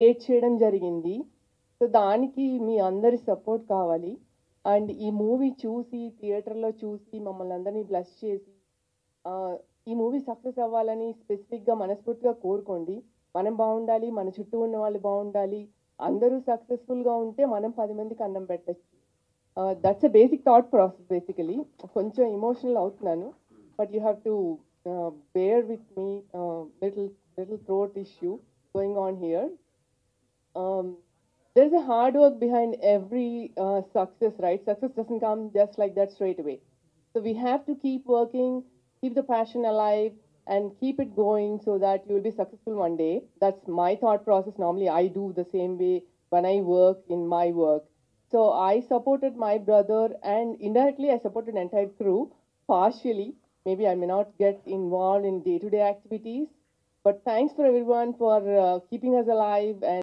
Create చేయడం జరిగింది. So, దానికి మీ అందరి సపోర్ట్ కావాలి. అండ్ ఈ మూవీ చూసి, థియేటర్‌లో చూసి మమ్మల్ని అందరిని బ్లెస్ చేసి ఆహ్, ఈ మూవీ సక్సెస్ అవ్వాలని స్పెసిఫిక్‌గా మనస్ఫూర్తిగా కోరుకోండి. మనం బావుండాలి, మన చుట్టూ ఉన్న వాళ్ళు బావుండాలి. అందరూ సక్సెస్‌ఫుల్‌గా ఉంటే మనం 10 మందికి అన్నం పెట్టొచ్చు. That's a basic thought process basically. కొంచెం ఎమోషనల్ అవుతున్నాను. But you have to bear with me little little throat issue going on here. um, there's a hard work behind every success, right? Success doesn't come just like that straight away. So we have to keep working, keep the passion alive, and keep it going so that you will be successful one day. That's my thought process. Normally, I do the same way when I work in my work. So I supported my brother, and indirectly, I supported the entire crew partially. Maybe I may not get involved in day-to-day activities, but thanks for everyone for keeping us alive and